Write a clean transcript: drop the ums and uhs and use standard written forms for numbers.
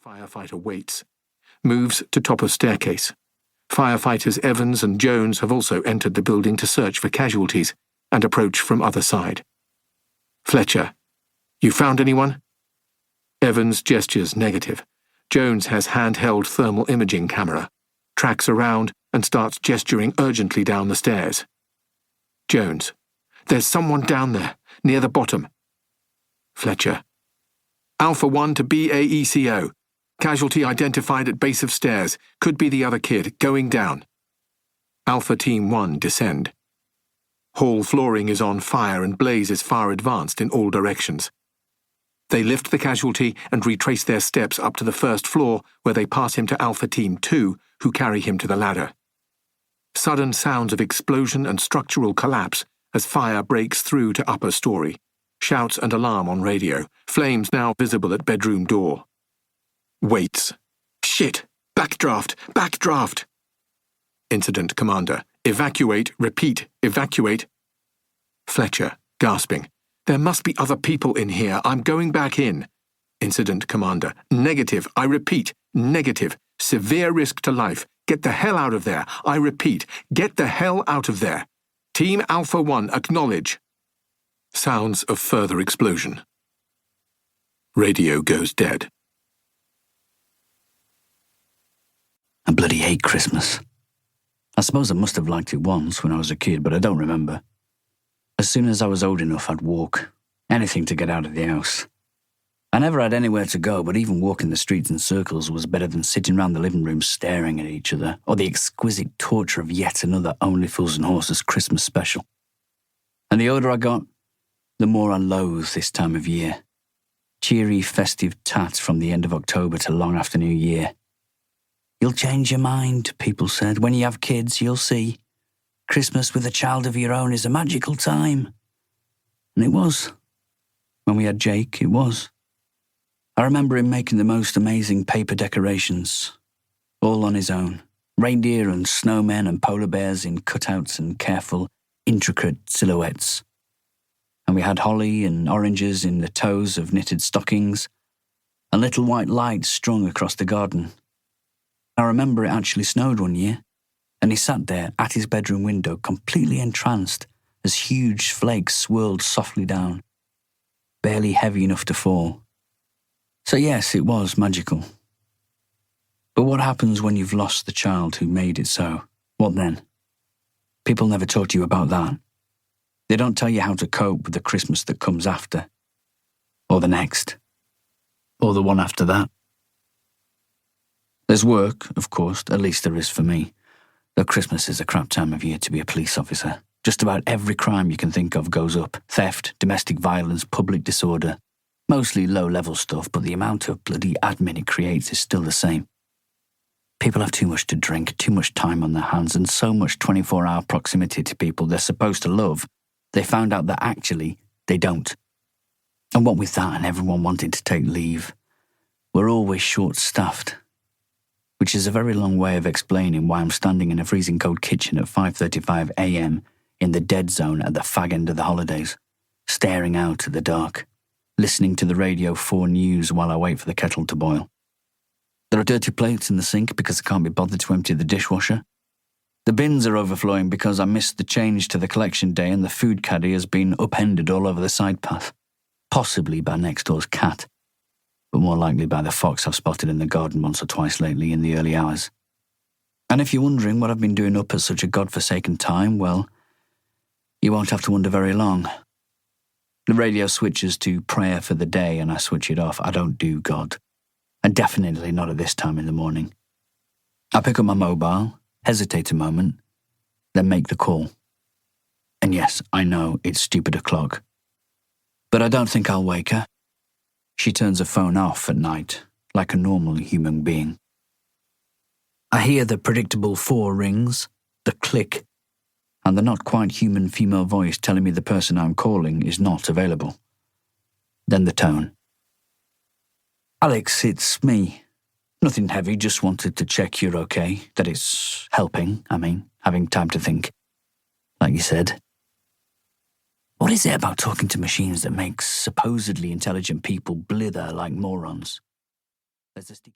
Firefighter waits. Moves to top of staircase. Firefighters Evans and Jones have also entered the building to search for casualties and approach from other side. Fletcher. You found anyone? Evans gestures negative. Jones has handheld thermal imaging camera, tracks around and starts gesturing urgently down the stairs. Jones. There's someone down there, near the bottom. Fletcher. Alpha 1 to BAECO. Casualty identified at base of stairs. Could be the other kid, going down. Alpha Team 1 descend. Hall flooring is on fire and blaze is far advanced in all directions. They lift the casualty and retrace their steps up to the first floor, where they pass him to Alpha Team 2, who carry him to the ladder. Sudden sounds of explosion and structural collapse as fire breaks through to upper story. Shouts and alarm on radio. Flames now visible at bedroom door. Waits. Shit! Backdraft! Backdraft! Incident Commander. Evacuate. Repeat. Evacuate. Fletcher, gasping. There must be other people in here. I'm going back in. Incident Commander. Negative. I repeat. Negative. Severe risk to life. Get the hell out of there. I repeat. Get the hell out of there. Team Alpha 1, acknowledge. Sounds of further explosion. Radio goes dead. I bloody hate Christmas. I suppose I must have liked it once when I was a kid, but I don't remember. As soon as I was old enough, I'd walk. Anything to get out of the house. I never had anywhere to go, but even walking the streets in circles was better than sitting round the living room staring at each other, or the exquisite torture of yet another Only Fools and Horses Christmas special. And the older I got, the more I loathe this time of year. Cheery, festive tats from the end of October to long after New Year. You'll change your mind, people said. When you have kids, you'll see. Christmas with a child of your own is a magical time. And it was. When we had Jake, it was. I remember him making the most amazing paper decorations, all on his own. Reindeer and snowmen and polar bears in cutouts and careful, intricate silhouettes. And we had holly and oranges in the toes of knitted stockings, and little white lights strung across the garden. I remember it actually snowed one year, and he sat there at his bedroom window completely entranced as huge flakes swirled softly down, barely heavy enough to fall. So yes, it was magical. But what happens when you've lost the child who made it so? What then? People never talk to you about that. They don't tell you how to cope with the Christmas that comes after, or the next, or the one after that. There's work, of course, at least there is for me, though Christmas is a crap time of year to be a police officer. Just about every crime you can think of goes up. Theft, domestic violence, public disorder. Mostly low-level stuff, but the amount of bloody admin it creates is still the same. People have too much to drink, too much time on their hands, and so much 24-hour proximity to people they're supposed to love, they found out that actually they don't. And what with that and everyone wanting to take leave, we're always short-staffed. Which is a very long way of explaining why I'm standing in a freezing cold kitchen at 5:35 a.m. in the dead zone at the fag end of the holidays, staring out at the dark, listening to the Radio 4 news while I wait for the kettle to boil. There are dirty plates in the sink because I can't be bothered to empty the dishwasher. The bins are overflowing because I missed the change to the collection day and the food caddy has been upended all over the side path, possibly by next door's cat, but more likely by the fox I've spotted in the garden once or twice lately in the early hours. And if you're wondering what I've been doing up at such a godforsaken time, well, you won't have to wonder very long. The radio switches to prayer for the day and I switch it off. I don't do God. And definitely not at this time in the morning. I pick up my mobile, hesitate a moment, then make the call. And yes, I know it's stupid o'clock. But I don't think I'll wake her. She turns her phone off at night, like a normal human being. I hear the predictable 4 rings, the click, and the not quite human female voice telling me the person I'm calling is not available. Then the tone. Alex, it's me. Nothing heavy, just wanted to check you're okay, that it's helping, having time to think. Like you said. What is it about talking to machines that makes supposedly intelligent people blither like morons? There's a sticky